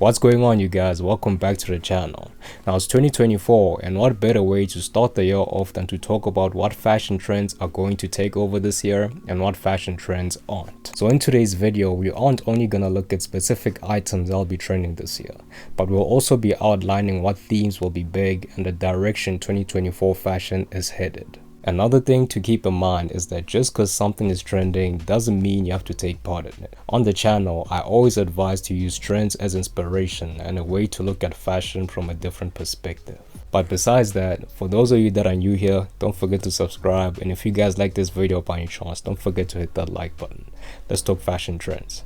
What's going on, you guys? Welcome back to the channel. Now it's 2024, and what better way to start the year off than to talk about what fashion trends are going to take over this year and what fashion trends aren't. So in today's video, we aren't only gonna look at specific items that'll be trending this year, but we'll also be outlining what themes will be big and the direction 2024 fashion is headed. Another thing to keep in mind is that just because something is trending doesn't mean you have to take part in it. On the channel, I always advise to use trends as inspiration and a way to look at fashion from a different perspective. But besides that, for those of you that are new here, don't forget to subscribe, and if you guys like this video by any chance, don't forget to hit that like button. Let's talk fashion trends.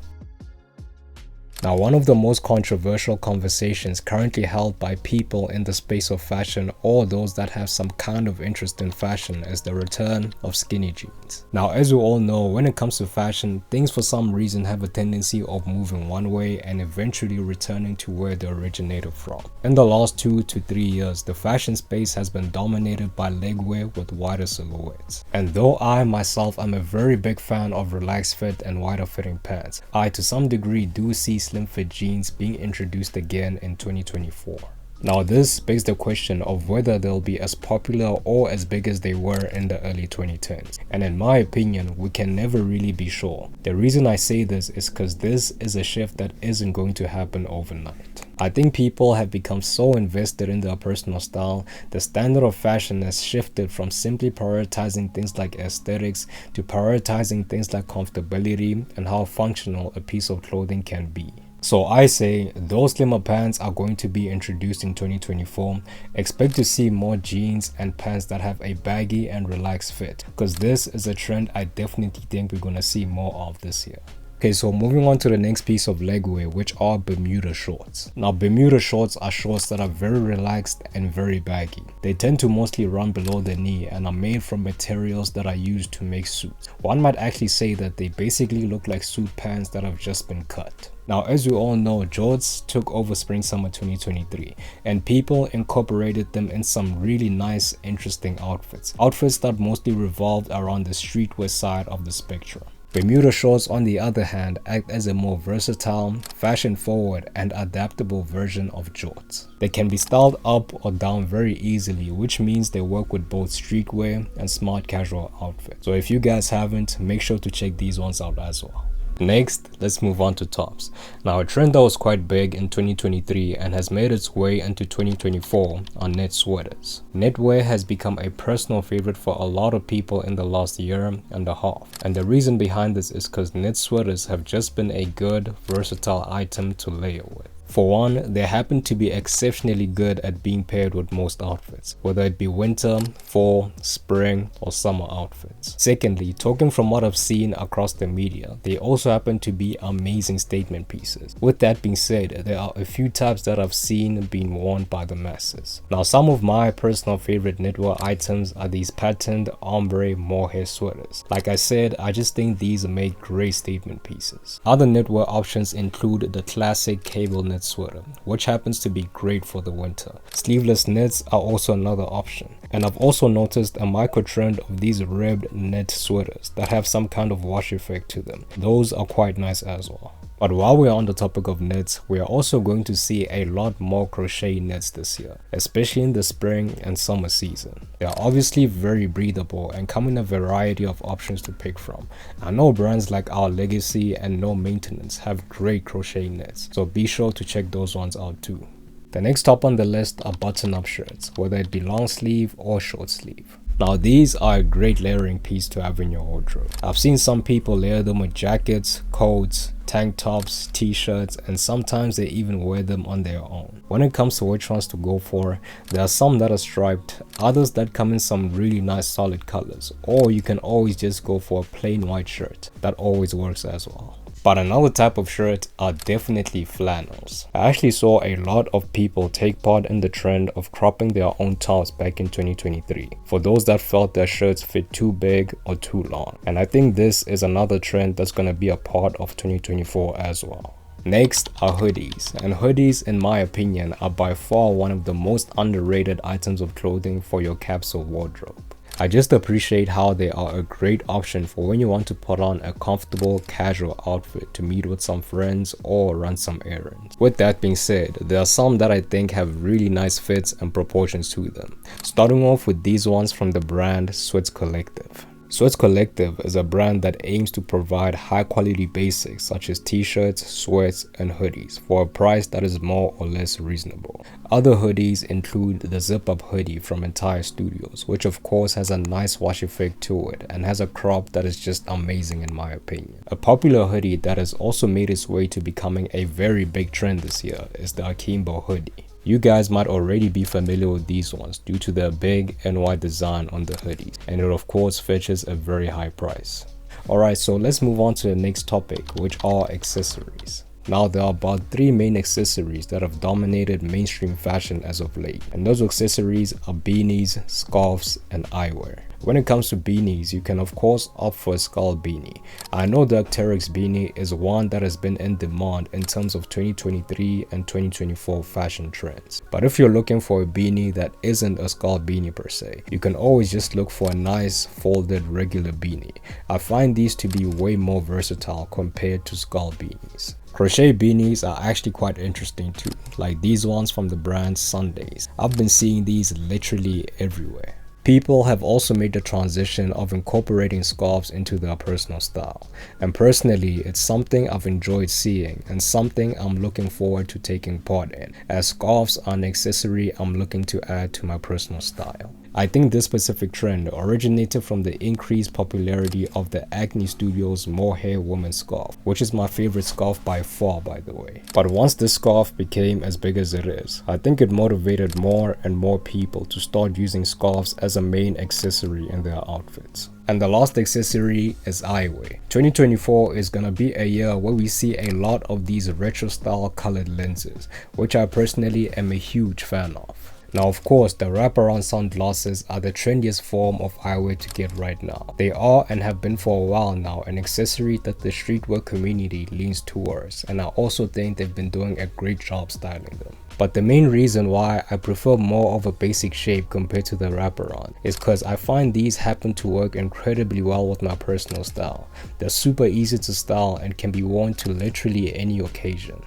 Now, one of the most controversial conversations currently held by people in the space of fashion or those that have some kind of interest in fashion is the return of skinny jeans. Now, as we all know, when it comes to fashion, things for some reason have a tendency of moving one way and eventually returning to where they originated from. In the last 2 to 3 years, the fashion space has been dominated by legwear with wider silhouettes. And though I myself am a very big fan of relaxed fit and wider fitting pants, I to some degree do see slim fit jeans being introduced again in 2024. Now this begs the question of whether they'll be as popular or as big as they were in the early 2010s. And in my opinion, we can never really be sure. The reason I say this is because this is a shift that isn't going to happen overnight. I think people have become so invested in their personal style, the standard of fashion has shifted from simply prioritizing things like aesthetics to prioritizing things like comfortability and how functional a piece of clothing can be. So I say those slimmer pants are going to be introduced in 2024. Expect to see more jeans and pants that have a baggy and relaxed fit, because this is a trend I definitely think we're going to see more of this year. Okay, so moving on to the next piece of legwear, which are Bermuda shorts. Now, Bermuda shorts are shorts that are very relaxed and very baggy. They tend to mostly run below the knee and are made from materials that are used to make suits. One might actually say that they basically look like suit pants that have just been cut. Now, as we all know, jorts took over spring-summer 2023 and people incorporated them in some really nice, interesting outfits. Outfits that mostly revolved around the streetwear side of the spectrum. Bermuda shorts, on the other hand, act as a more versatile, fashion-forward, and adaptable version of jorts. They can be styled up or down very easily, which means they work with both streetwear and smart casual outfits. So if you guys haven't, make sure to check these ones out as well. Next, let's move on to tops. Now, a trend that was quite big in 2023 and has made its way into 2024 are knit sweaters. Knitwear has become a personal favorite for a lot of people in the last year and a half. And the reason behind this is because knit sweaters have just been a good, versatile item to layer with. For one, they happen to be exceptionally good at being paired with most outfits, whether it be winter, fall, spring, or summer outfits. Secondly, talking from what I've seen across the media, they also happen to be amazing statement pieces. With that being said, there are a few types that I've seen being worn by the masses. Now, some of my personal favorite knitwear items are these patterned ombre mohair sweaters. Like I said, I just think these make great statement pieces. Other knitwear options include the classic cable knit sweater, which happens to be great for the winter. Sleeveless knits are also another option, and I've also noticed a micro trend of these ribbed knit sweaters that have some kind of wash effect to them. Those are quite nice as well. But while we're on the topic of knits, we are also going to see a lot more crochet knits this year, especially in the spring and summer season. They are obviously very breathable and come in a variety of options to pick from. I know brands like Our Legacy and No Maintenance have great crochet knits, so be sure to check those ones out too. The next top on the list are button-up shirts, whether it be long sleeve or short sleeve. Now, these are a great layering piece to have in your wardrobe. I've seen some people layer them with jackets, coats, tank tops, t-shirts, and sometimes they even wear them on their own. When it comes to which ones to go for, there are some that are striped, others that come in some really nice solid colors, or you can always just go for a plain white shirt. That always works as well. But another type of shirt are definitely flannels. I actually saw a lot of people take part in the trend of cropping their own tops back in 2023 for those that felt their shirts fit too big or too long. And I think this is another trend that's going to be a part of 2024 as well. Next are hoodies, and hoodies in my opinion are by far one of the most underrated items of clothing for your capsule wardrobe. I just appreciate how they are a great option for when you want to put on a comfortable casual outfit to meet with some friends or run some errands. With that being said, there are some that I think have really nice fits and proportions to them. Starting off with these ones from the brand Sweats Collective. Sweats Collective is a brand that aims to provide high quality basics such as t-shirts, sweats, and hoodies for a price that is more or less reasonable. Other hoodies include the zip up hoodie from Entire Studios, which of course has a nice wash effect to it and has a crop that is just amazing in my opinion. A popular hoodie that has also made its way to becoming a very big trend this year is the Akimbo hoodie. You guys might already be familiar with these ones due to their big and wide design on the hoodies, and it of course fetches a very high price. Alright, so let's move on to the next topic, which are accessories. Now there are about 3 main accessories that have dominated mainstream fashion as of late, and those accessories are beanies, scarves, and eyewear. When it comes to beanies, you can of course opt for a skull beanie. I know the Arc'teryx beanie is one that has been in demand in terms of 2023 and 2024 fashion trends. But if you're looking for a beanie that isn't a skull beanie per se, you can always just look for a nice folded regular beanie. I find these to be way more versatile compared to skull beanies. Crochet beanies are actually quite interesting too, like these ones from the brand Sundays. I've been seeing these literally everywhere. People have also made the transition of incorporating scarves into their personal style, and personally it's something I've enjoyed seeing and something I'm looking forward to taking part in, as scarves are an accessory I'm looking to add to my personal style. I think this specific trend originated from the increased popularity of the Acne Studios mohair woman scarf, which is my favorite scarf by far, by the way. But once this scarf became as big as it is, I think it motivated more and more people to start using scarves as a main accessory in their outfits. And the last accessory is eyewear. 2024 is gonna be a year where we see a lot of these retro style colored lenses, which I personally am a huge fan of. Now of course, the wraparound sunglasses are the trendiest form of eyewear to get right now. They are and have been for a while now an accessory that the streetwear community leans towards, and I also think they've been doing a great job styling them. But the main reason why I prefer more of a basic shape compared to the wraparound is because I find these happen to work incredibly well with my personal style. They're super easy to style and can be worn to literally any occasion.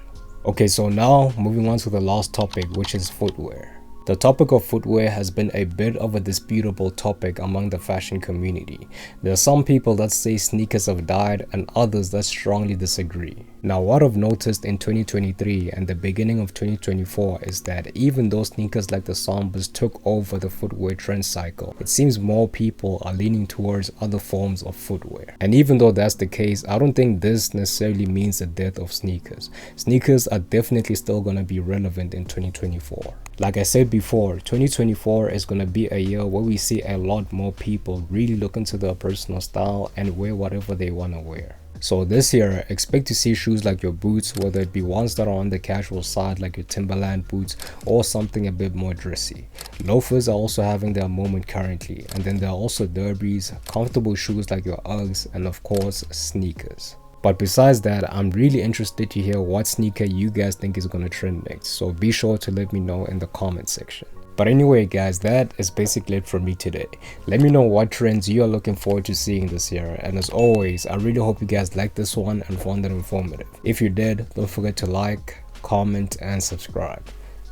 Okay, so now moving on to the last topic, which is footwear. The topic of footwear has been a bit of a disputable topic among the fashion community. There are some people that say sneakers have died and others that strongly disagree. Now what I've noticed in 2023 and the beginning of 2024 is that even though sneakers like the Sambas took over the footwear trend cycle, it seems more people are leaning towards other forms of footwear. And even though that's the case, I don't think this necessarily means the death of sneakers. Sneakers are definitely still gonna be relevant in 2024. Like I said before, 2024 is going to be a year where we see a lot more people really look into their personal style and wear whatever they want to wear. So this year, expect to see shoes like your boots, whether it be ones that are on the casual side like your Timberland boots or something a bit more dressy. Loafers are also having their moment currently, and then there are also derbies, comfortable shoes like your Uggs, and of course sneakers. But besides that, I'm really interested to hear what sneaker you guys think is going to trend next, so be sure to let me know in the comment section. But anyway guys, that is basically it for me today. Let me know what trends you are looking forward to seeing this year, and as always, I really hope you guys liked this one and found it informative. If you did, don't forget to like, comment, and subscribe.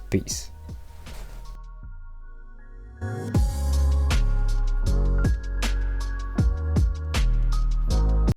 Peace.